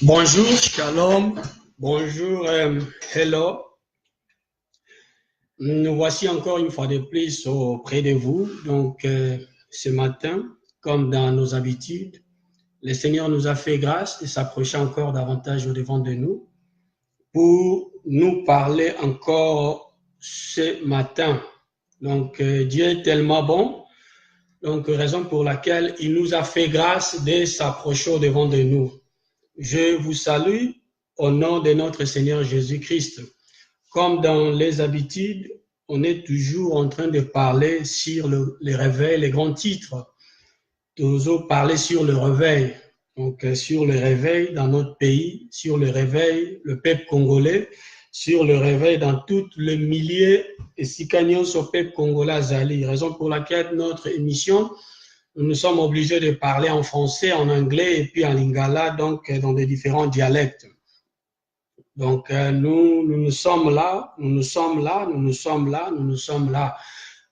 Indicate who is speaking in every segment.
Speaker 1: Bonjour, shalom, bonjour, hello. Nous voici encore une fois de plus auprès de vous. Donc, ce matin, comme dans nos habitudes, le Seigneur nous a fait grâce de s'approcher encore davantage au-devant de nous pour nous parler encore ce matin. Donc, Dieu est tellement bon. Donc, raison pour laquelle il nous a fait grâce de s'approcher au-devant de nous. Je vous salue au nom de notre Seigneur Jésus-Christ. Comme dans les habitudes, on est toujours en train de parler sur le réveil, les grands titres. Toujours parler sur le réveil. Donc, sur le réveil dans notre pays, sur le réveil, le peuple congolais, sur le réveil dans tout le milieu et Sikagnon sur le peuple congolais Azali. Raison pour laquelle notre émission, nous sommes obligés de parler en français, en anglais et puis en lingala, donc dans des différents dialectes. Donc nous sommes là.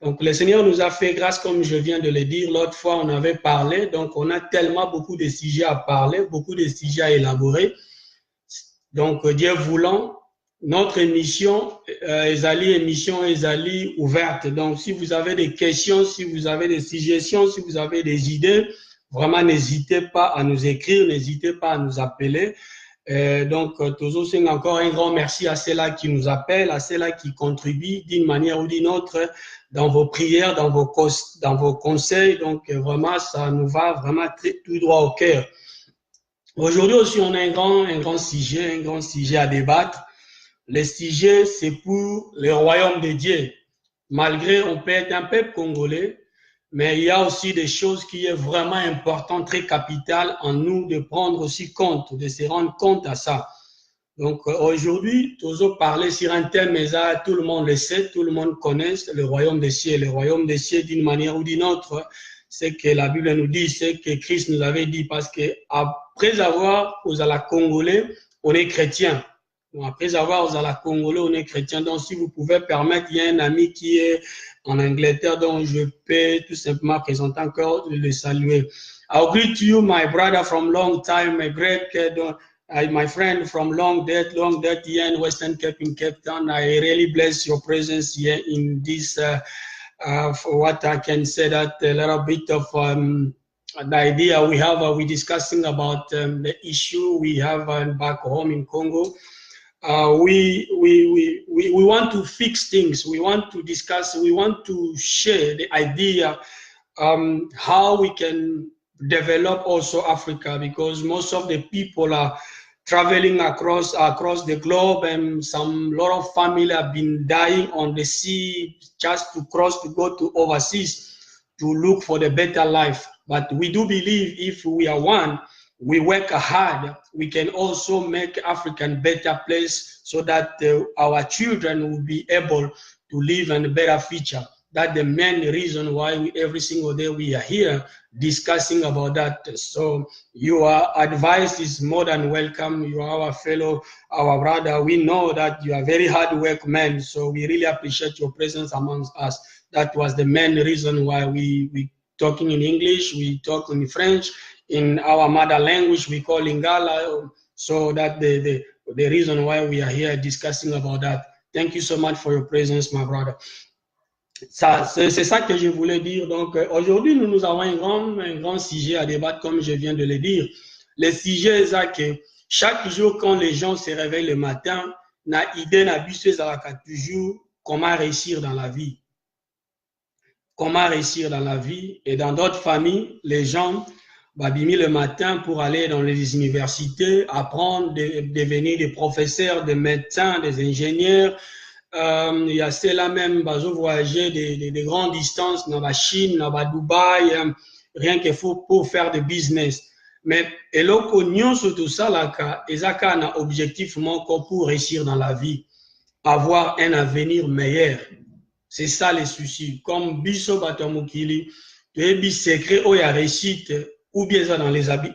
Speaker 1: Donc le Seigneur nous a fait grâce, comme je viens de le dire. L'autre fois, on avait parlé, donc on a tellement beaucoup de sujets à parler, beaucoup de sujets à élaborer. Donc Dieu voulant, notre émission Ezali ouverte. Donc, si vous avez des questions, si vous avez des suggestions, si vous avez des idées, vraiment, n'hésitez pas à nous écrire, n'hésitez pas à nous appeler. Donc, toujours, c'est encore un grand merci à ceux-là qui nous appellent, à ceux-là qui contribuent d'une manière ou d'une autre dans vos prières, dans vos conseils. Donc, vraiment, ça nous va vraiment tout droit au cœur. Aujourd'hui aussi, on a un grand sujet à débattre. Le sujet, c'est pour le royaume de Dieu. Malgré, on peut être un peuple congolais, mais il y a aussi des choses qui est vraiment importantes, très capitales en nous de prendre aussi compte, de se rendre compte à ça. Donc aujourd'hui, toujours parler sur un thème, mais ça, tout le monde le sait, tout le monde connaît, le royaume des cieux. Le royaume des cieux, d'une manière ou d'une autre, c'est que la Bible nous dit, c'est que Christ nous avait dit, parce que après avoir, aux à la Congolais, on est chrétien. Après avoir à la Congolais, on est chrétien. Donc, si vous pouvez permettre, il y a un ami qui est en Angleterre, donc je peux tout simplement présenter encore, le saluer. I'll greet you, my brother from long time, my great my friend from long death here in Western Cape in Cape Town. I really bless your presence here in this, for what I can say, that a little bit of the idea we have, we're discussing about the issue we have back home in Congo. We want to fix things. We want to discuss. We want to share the idea how we can develop also Africa, because most of the people are traveling across the globe, and lot of family have been dying on the sea just to cross to go to overseas to look for the better life. But we do believe if we are one, we work hard, we can also make Africa a better place so that our children will be able to live in a better future. That's the main reason why every single day we are here discussing about that. So your advice is more than welcome. You are our fellow, our brother. We know that you are very hard work man, so we really appreciate your presence amongst us. That was the main reason why we talking in English, we talk in French, in our mother language we call Lingala. So that the reason why we are here discussing about that. Thank you so much for your presence, my brother. C'est ça que je voulais dire. Donc aujourd'hui, nous avons un grand sujet à débattre, comme je viens de le dire. Le sujet c'est que chaque jour, quand les gens se réveillent le matin, na idée na bus toujours comment réussir dans la vie. Comment réussir dans la vie. Et dans d'autres familles, les gens babimi le matin pour aller dans les universités, apprendre, devenir des professeurs, des médecins, des ingénieurs. Il y a ceux-là même qui voyager des grandes distances dans la Chine, dans la Dubaï, rien qu'il faut pour faire des business. Mais eloko nyonso tout ça là, ezaka un objectif pour réussir dans la vie, avoir un avenir meilleur. C'est ça les soucis. Comme biso batomukili, tu es secret ou ya réussite, ou bien ça dans les habits,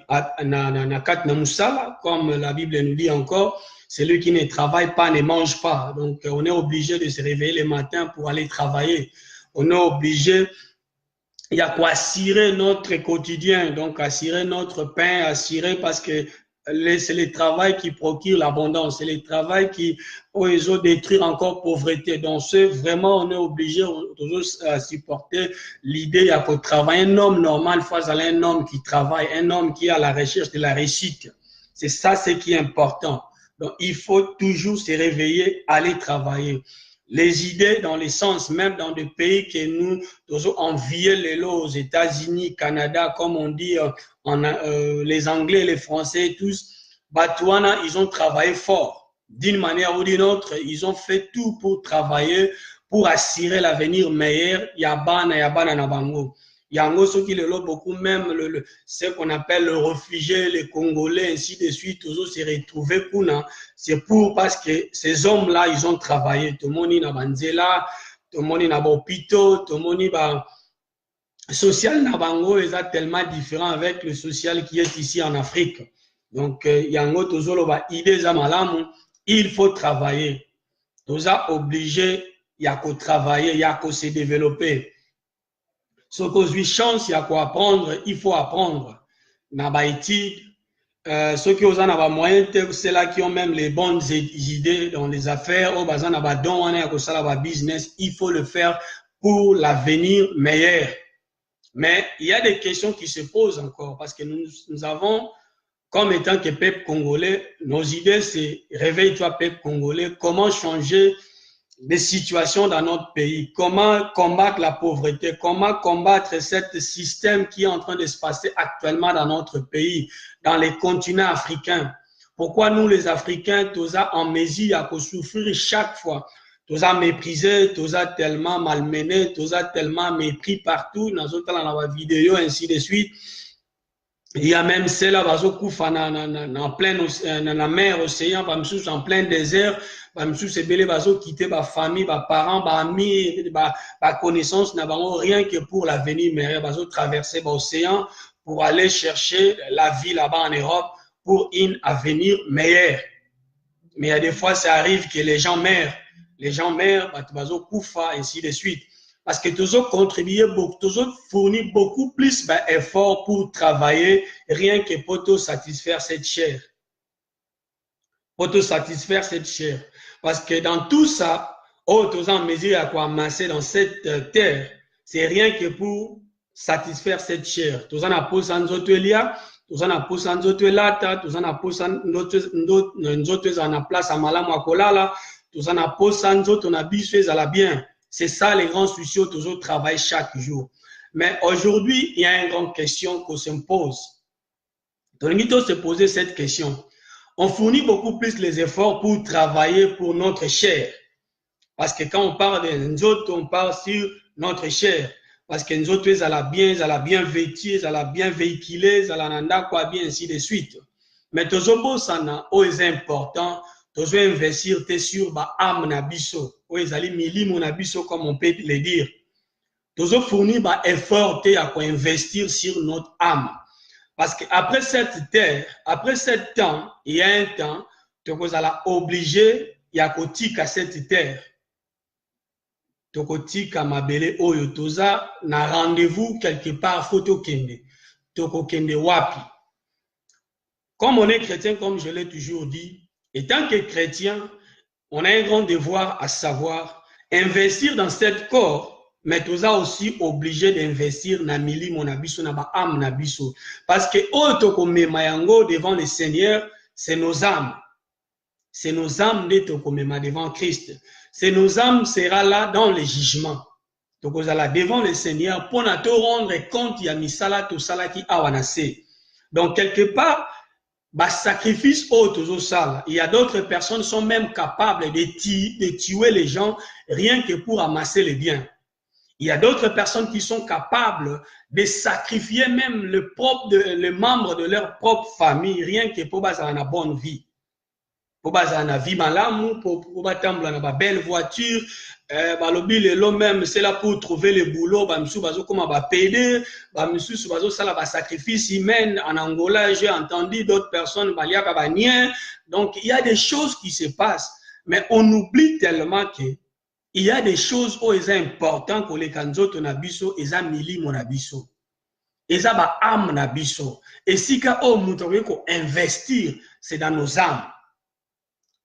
Speaker 1: comme la Bible nous dit encore. Celui qui ne travaille pas ne mange pas. Donc, on est obligé de se réveiller le matin pour aller travailler. On est obligé, il y a quoi assurer notre quotidien, donc assurer notre pain, assurer parce que c'est le travail qui procure l'abondance, c'est le travail qui peut détruire encore pauvreté. Donc, vraiment, on est obligé de supporter l'idée qu'au travail, un homme normal face à un homme qui travaille, un homme qui est à la recherche de la réussite. C'est ça ce qui est important. Donc, il faut toujours se réveiller, aller travailler. Les idées dans le sens, même dans des pays que nous envions les lots aux États-Unis, Canada, comme on dit, les Anglais, les Français, tous, Batouana, ils ont travaillé fort. D'une manière ou d'une autre, ils ont fait tout pour travailler, pour assurer l'avenir meilleur. Yabana, Nabango. Yango, ceux qui le lot beaucoup, même ce qu'on appelle le réfugié, les Congolais, ainsi de suite, toujours se retrouver Kuna. C'est parce que ces hommes-là, ils ont travaillé. Tout le monde est dans Banzela, tout le monde est dans l'hôpital, tout le monde est dans social Nabango, est tellement différent avec le social qui est ici en Afrique. Donc, Yango, toujours idée Zamalamu, il faut travailler. Tout ça obligé, il y a qu'à travailler, il y a qu'à se développer. Ce qu'on a chance, il y a quoi apprendre, il faut apprendre. Nabaïti, ceux qui ont un moyen, c'est là qui ont même les bonnes idées dans les affaires, au bazan abadon, on est à ça la business, il faut le faire pour l'avenir meilleur. Mais il y a des questions qui se posent encore parce que nous avons, comme étant que peuple congolais, nos idées c'est réveille-toi peuple congolais, comment changer des situations dans notre pays, comment combattre la pauvreté, comment combattre ce système qui est en train de se passer actuellement dans notre pays, dans les continents africains. Pourquoi nous, les Africains, tous en mesure à souffrir chaque fois, tous à mépriser, tous à tellement malmené, tous à tellement mépris partout, dans la vidéo, ainsi de suite. Il y a même celle-là, en plein dans la mer, océan, en plein désert, c'est belé quitter ma famille, ma parents, ma amis, ma connaissance, n'a rien que pour l'avenir, mais traverser l'océan pour aller chercher la vie là-bas en Europe pour un avenir meilleur. Mais il y a des fois, ça arrive que les gens meurent, ainsi de suite. Parce que toujours contribuer beaucoup, toujours fournir beaucoup plus d'efforts pour travailler, rien que pour te satisfaire cette chair. Pour te satisfaire cette chair. Parce que dans tout ça, tous en mesure à quoi amasser dans cette terre, c'est rien que pour satisfaire cette chair. Tous en apposant d'autres liens, tous en apposant d'autres lata, tous en apposant d'autres en place à malamuakolala, tous en apposant d'autres en abusé à la bien. C'est ça les grands soucis, toujours travaillent chaque jour. Mais aujourd'hui, il y a une grande question qu'on se pose. Donc, il faut se poser cette question. On fournit beaucoup plus les efforts pour travailler pour notre chair. Parce que quand on parle de nous autres, on parle sur notre chair. Parce que nous autres, ils ont la bien vêtue, ils ont la bien véhiculée, ils ont la nanda quoi bien, ainsi de suite. Mais toujours, ça est important. Toujours investir sur ba âme nabiso, comme on peut le dire. Toujours fournir ba effort à quoi investir sur notre âme. Parce qu'après cette terre, après ce temps, il y a un temps, tu vas obligé, il y a à cette terre. Tu vas mabele oyo toza na rendez-vous quelque part photo kende. Tu kende wapi. Comme on est chrétien, comme je l'ai toujours dit, et tant que chrétien, on a un grand devoir à savoir investir dans cette corps, mais tu es aussi obligé d'investir dans mili mon abisso, dans ma âme nabisso. Parce que auto mayango devant le Seigneur, c'est nos âmes. C'est nos âmes devant Christ. C'est nos âmes sera là dans le jugement. Donc vous allez devant le Seigneur pour te rendre compte il y a misala tout ça qui awanase. Donc quelque part sacrifice autour ça. Il y a d'autres personnes qui sont même capables de tuer les gens rien que pour amasser les biens. Il y a d'autres personnes qui sont capables de sacrifier même le membre de leur propre famille rien que pour avoir une bonne vie. Pour avoir une vie malamu, pour avoir une belle voiture, même c'est là pour trouver le boulot, comment payer, ça sacrifice humain en Angola, j'ai entendu d'autres personnes, donc il y a des choses qui se passent, mais on oublie tellement que il y a des choses où il est important que les kanzoto nabiso, ils ont mili mon abiso. eza ba âme na biso. Et si ka o mutowe ko investir, c'est dans nos âmes.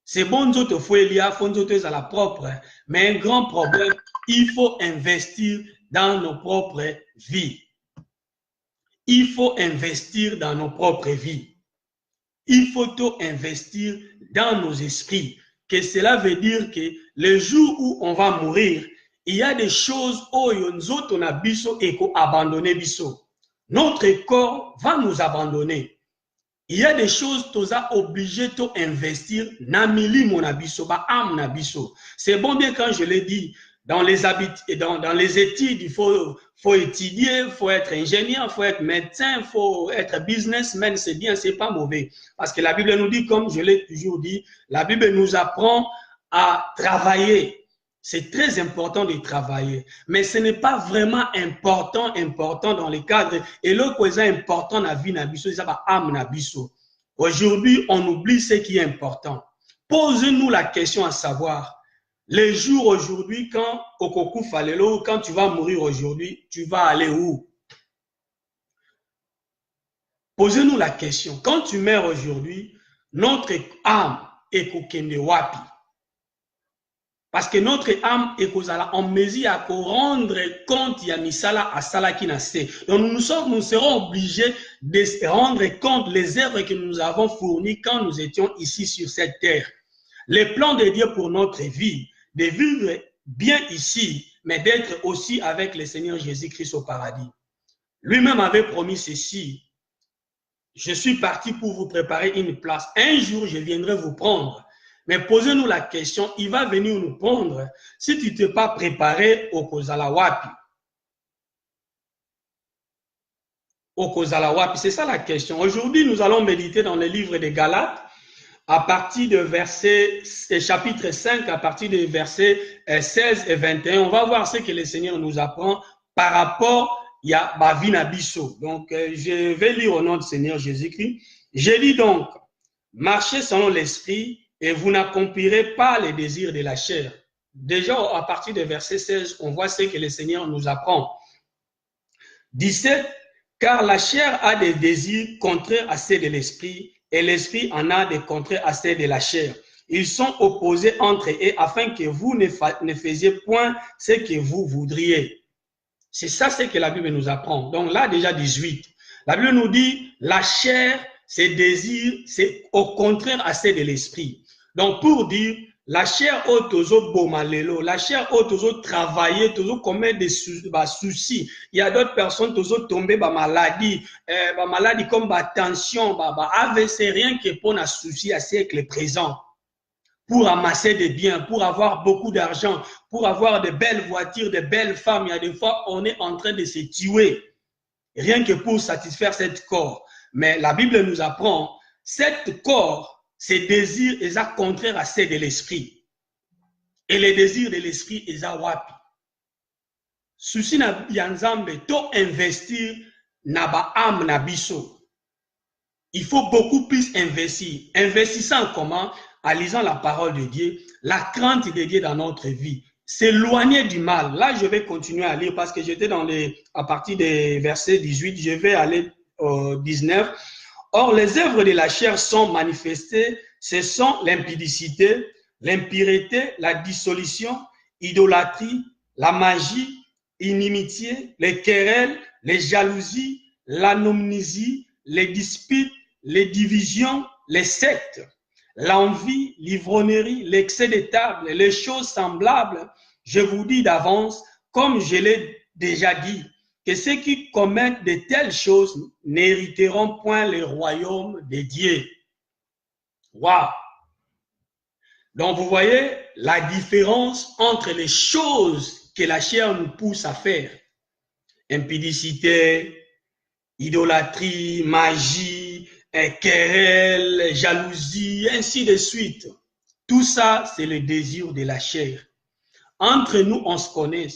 Speaker 1: C'est bon nzoto faut elia, faut nzoto ezala propre, mais un grand problème, il faut investir dans nos propres vies. Il faut investir dans nos propres vies. Il faut tout investir dans nos esprits. Que cela veut dire que le jour où on va mourir, il y a des choses où on a biso et qu'on abandonné biso. Notre corps va nous abandonner. Il y a des choses que tu as obligé d'investir dans abisso, âme nabiso. C'est bon bien quand je l'ai dit, dans les études, il faut étudier, il faut être ingénieur, il faut être médecin, il faut être businessman, c'est bien, c'est pas mauvais. Parce que la Bible nous dit, comme je l'ai toujours dit, la Bible nous apprend à travailler. C'est très important de travailler, mais ce n'est pas vraiment important dans le cadre. Et l'autre chose important dans la vie, c'est l'âme nabiso. Aujourd'hui, on oublie ce qui est important. Posez-nous la question à savoir, les jours aujourd'hui, quand Okoku Falelo, quand tu vas mourir aujourd'hui, tu vas aller où? Posez-nous la question. Quand tu meurs aujourd'hui, notre âme est kokende wapi? Parce que notre âme est en mesure à rendre compte ya misala à salaki na se. Donc nous serons obligés de rendre compte les œuvres que nous avons fournies quand nous étions ici sur cette terre. Les plans de Dieu pour notre vie, de vivre bien ici, mais d'être aussi avec le Seigneur Jésus-Christ au paradis. Lui-même avait promis ceci. Je suis parti pour vous préparer une place. Un jour, je viendrai vous prendre. Mais posez-nous la question, il va venir nous prendre si tu ne t'es pas préparé au Kozalawapi. Au Kozalawapi, c'est ça la question. Aujourd'hui, nous allons méditer dans le livre des Galates à partir de chapitre 5, à partir des versets 16 et 21. On va voir ce que le Seigneur nous apprend par rapport à Bavina Bisso. Donc, je vais lire au nom du Seigneur Jésus-Christ. Je dis donc, marchez selon l'esprit, et vous n'accomplirez pas les désirs de la chair. Déjà, à partir du verset 16, on voit ce que le Seigneur nous apprend. 17, car la chair a des désirs contraires à ceux de l'esprit, et l'esprit en a des contraires à ceux de la chair. Ils sont opposés entre eux afin que vous ne faisiez point ce que vous voudriez. C'est ça ce que la Bible nous apprend. Donc là, déjà 18. La Bible nous dit, la chair, ses désirs, c'est au contraire à ceux de l'esprit. Donc, pour dire, la chair au tozo bomalelo, la chair au tozo travailler, tozo commettre des soucis. Il y a d'autres personnes tozo tomber maladie comme tension, AVC, rien que pour un souci à siècle présent. Pour amasser des biens, pour avoir beaucoup d'argent, pour avoir de belles voitures, de belles femmes. Il y a des fois, on est en train de se tuer, rien que pour satisfaire cet corps. Mais la Bible nous apprend, cet corps, ses désirs, ils sont contraires à ceux de l'esprit. Et les désirs de l'esprit, ils sont wapi. Souci na yanzambe, to investir na ba âme na biso. Il faut beaucoup plus investir. Investissant comment? En lisant la parole de Dieu, la crainte de Dieu dans notre vie. S'éloigner du mal. Là, je vais continuer à lire parce que j'étais à partir des versets 18, je vais aller au 19. Or, les œuvres de la chair sont manifestées, ce sont l'impudicité, l'impureté, la dissolution, l'idolâtrie, la magie, l'inimitié, les querelles, les jalousies, l'anomniesie, les disputes, les divisions, les sectes, l'envie, l'ivrognerie, l'excès de table, les choses semblables. Je vous dis d'avance, comme je l'ai déjà dit, que ceux qui commettent de telles choses n'hériteront point le royaume de Dieu. Waouh! Donc vous voyez la différence entre les choses que la chair nous pousse à faire. Impudicité, idolâtrie, magie, querelle, jalousie, ainsi de suite. Tout ça, c'est le désir de la chair. Entre nous, on se connaît.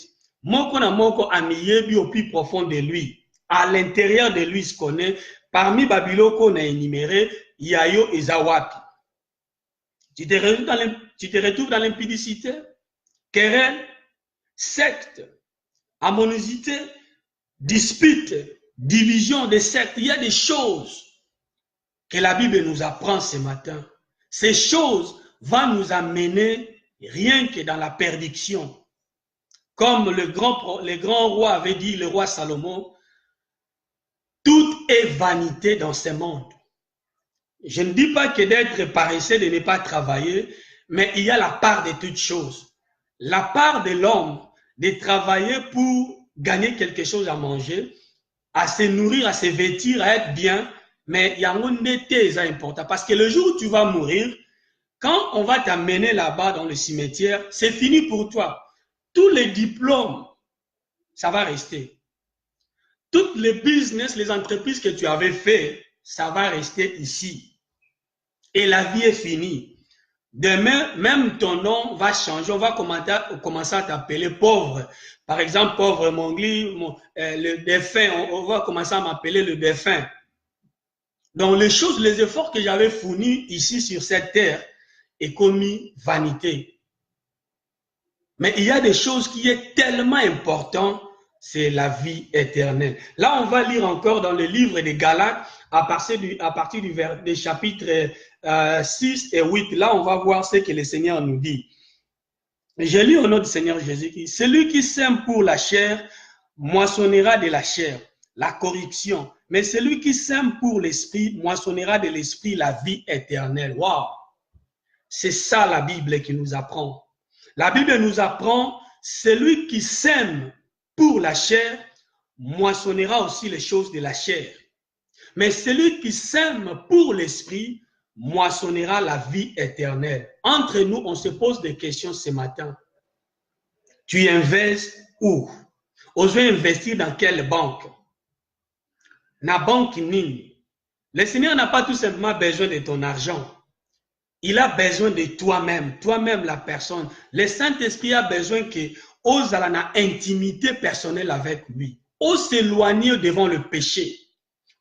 Speaker 1: Moko na moko amiyebi au plus profond de lui. À l'intérieur de lui, se connaît. Parmi Babiloko, on a énuméré Yayo et Zawapi. Tu te retrouves dans l'impudicité, querelle, secte, amonisité, dispute, division, des sectes. Il y a des choses que la Bible nous apprend ce matin. Ces choses vont nous amener rien que dans la perdition. Comme le grand roi avait dit, le roi Salomon, tout est vanité dans ce monde. Je ne dis pas que d'être paresseux, de ne pas travailler, mais il y a la part de toutes choses. La part de l'homme de travailler pour gagner quelque chose à manger, à se nourrir, à se vêtir, à être bien, mais il y a un été important. Parce que le jour où tu vas mourir, quand on va t'amener là-bas dans le cimetière, c'est fini pour toi. Tous les diplômes, ça va rester. Toutes les business, les entreprises que tu avais fait, ça va rester ici. Et la vie est finie. Demain, même ton nom va changer. On va commencer à t'appeler pauvre. Par exemple, pauvre Mongli, le défunt. On va commencer à m'appeler le défunt. Donc, les choses, les efforts que j'avais fournis ici sur cette terre est commis vanité. Mais il y a des choses qui sont tellement importantes, c'est la vie éternelle. Là, on va lire encore dans le livre des Galates, à partir des chapitres 6 et 8. Là, on va voir ce que le Seigneur nous dit. Je lis au nom du Seigneur Jésus-Christ. Celui qui sème pour la chair, moissonnera de la chair, la corruption. Mais celui qui sème pour l'esprit, moissonnera de l'esprit la vie éternelle. Waouh! C'est ça la Bible qui nous apprend. La Bible nous apprend, celui qui sème pour la chair, moissonnera aussi les choses de la chair. Mais celui qui sème pour l'esprit, moissonnera la vie éternelle. Entre nous, on se pose des questions ce matin. Tu investis où? Oses investir dans quelle banque? La banque nini. Le Seigneur n'a pas tout simplement besoin de ton argent. Il a besoin de toi-même la personne. Le Saint-Esprit a besoin que ose à la intimité personnelle avec lui. Ose s'éloigner devant le péché.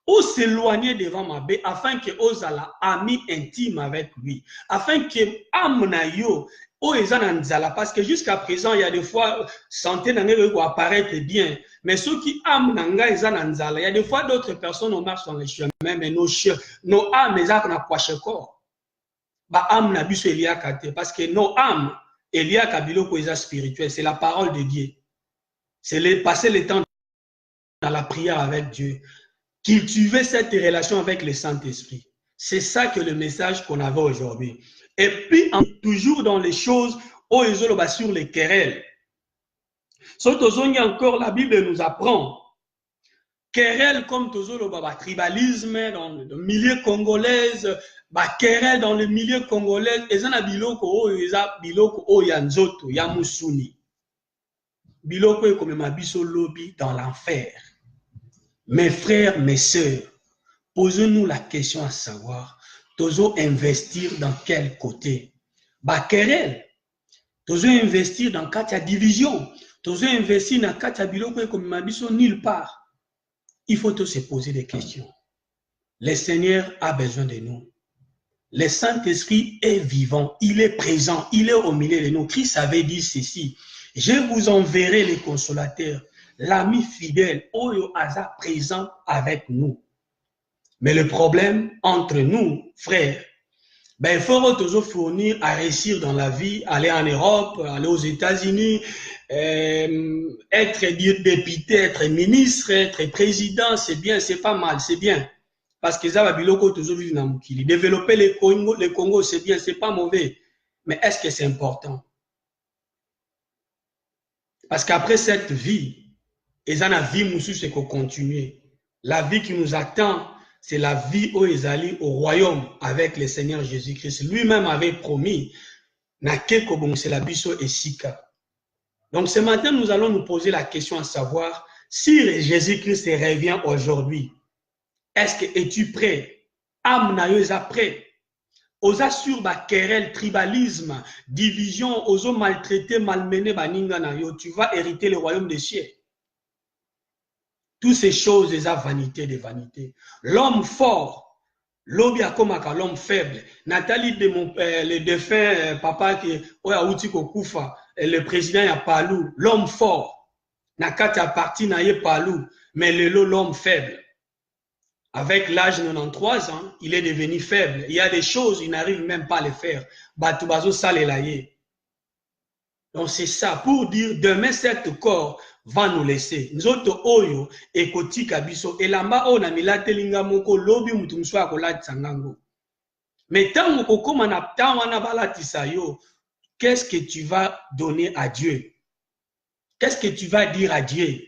Speaker 1: Ose s'éloigner devant ma bé, afin que ose à la ami intime avec lui. Afin que amna yo, parce que jusqu'à présent, il y a des fois, santé n'angé va apparaître bien. Mais ceux qui amna nga il y a des fois d'autres personnes, on marche dans les chemins, mais nos âmes, les âmes n'a pas corps. Parce que nos âmes, spirituel, c'est la parole de Dieu. C'est passer le temps dans la prière avec Dieu. Cultiver cette relation avec le Saint-Esprit. C'est ça que le message qu'on avait aujourd'hui. Et puis, toujours dans les choses, sur les querelles. Encore, la Bible nous apprend. Querelle comme toujours le tribalisme dans le milieu congolais, querelle dans le milieu congolais, et ça na biloko ya nzoto ya musuni. Biloko comme mabiso lobby dans l'enfer. Mes frères, mes sœurs, posez-nous la question à savoir, toujours investir dans quel côté? Querelle, toujours investir dans quatre division, toujours investir dans quatre biloko comme mabiso nulle part. Il faut tous se poser des questions. Le Seigneur a besoin de nous. Le Saint-Esprit est vivant, il est présent, il est au milieu de nous. Christ avait dit ceci, je vous enverrai les consolateurs, l'ami fidèle, Oyo Aza présent avec nous. Mais le problème entre nous, frères, il faut toujours fournir à réussir dans la vie, aller en Europe, aller aux États-Unis, être député, être ministre, être président, c'est bien, c'est pas mal, c'est bien. Parce que ça va biloko toujours vivre dans Mukili. Développer le Congo, c'est bien, c'est pas mauvais. Mais est-ce que c'est important? Parce qu'après cette vie, et ça la vie moussou, c'est qu'on continue. La vie qui nous attend, c'est la vie où ils allaient au royaume avec le Seigneur Jésus-Christ. Lui-même avait promis, c'est la biso et sika. Donc ce matin, nous allons nous poser la question à savoir, si Jésus-Christ revient aujourd'hui, est-ce que es-tu prêt? Amnayo est prêt. Osa sur ba querelle, tribalisme, division, oso maltraiter, malmener baninga na yo, tu vas hériter le royaume des cieux. Toutes ces choses, c'est la vanité des vanités. L'homme fort, l'homme faible. Nathalie, le défunt papa qui oya uti kokufa, le président ya Palou, l'homme fort. Nakata parti na ye Palou. Mais l'homme faible, avec l'âge de 93 ans, il est devenu faible. Il y a des choses, il n'arrive même pas à les faire. Batubazo salelaye. Donc c'est ça, pour dire, demain, cet corps va nous laisser. Nous autres, oyo, ekoti kabiso, elamba o na milate linga moko, lobi mutumswa akolati sangango. Mais tant que na balati sayo, qu'est-ce que tu vas donner à Dieu? Qu'est-ce que tu vas dire à Dieu?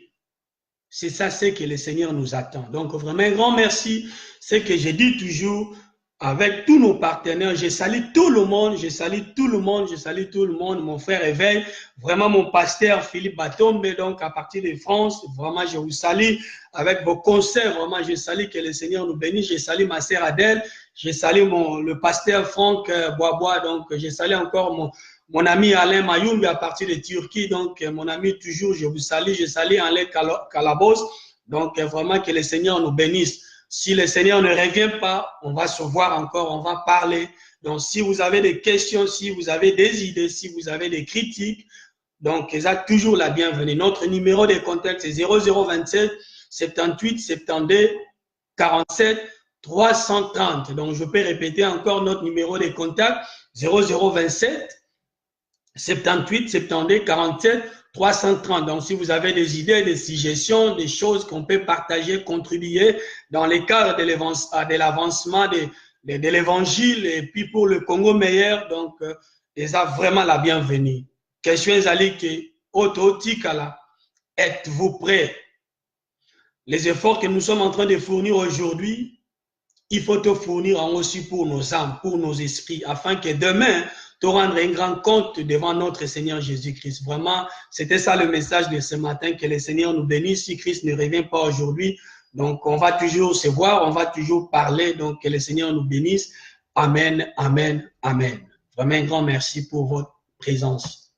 Speaker 1: C'est ça, c'est que le Seigneur nous attend. Donc vraiment, un grand merci. C'est que je dis toujours, avec tous nos partenaires, je salue tout le monde, je salue tout le monde, je salue tout le monde, mon frère Éveil, vraiment mon pasteur Philippe Batombe, donc à partir de France, vraiment je vous salue avec vos conseils, vraiment je salue que le Seigneur nous bénisse, je salue ma sœur Adèle, je salue le pasteur Franck Boisbois, donc je salue encore mon ami Alain Mayoumbi à partir de Turquie, donc mon ami toujours, je vous salue, je salue Alain Calabos, donc vraiment que le Seigneur nous bénisse. Si le Seigneur ne revient pas, on va se voir encore, on va parler. Donc, si vous avez des questions, si vous avez des idées, si vous avez des critiques, donc, vous êtes toujours la bienvenue. Notre numéro de contact, c'est 0027 78 72 47 330. Donc, je peux répéter encore notre numéro de contact, 0027 78 72 47 330. Donc, si vous avez des idées, des suggestions, des choses qu'on peut partager, contribuer dans le cadre de l'avancement de l'évangile et puis pour le Congo meilleur, donc, ils ont vraiment la bienvenue. Question est que, êtes-vous prêts? Les efforts que nous sommes en train de fournir aujourd'hui, il faut te fournir aussi pour nos âmes, pour nos esprits, afin que demain, te rendre un grand compte devant notre Seigneur Jésus-Christ. Vraiment, c'était ça le message de ce matin, que le Seigneur nous bénisse si Christ ne revient pas aujourd'hui. Donc, on va toujours se voir, on va toujours parler, donc que le Seigneur nous bénisse. Amen, amen, amen. Vraiment un grand merci pour votre présence.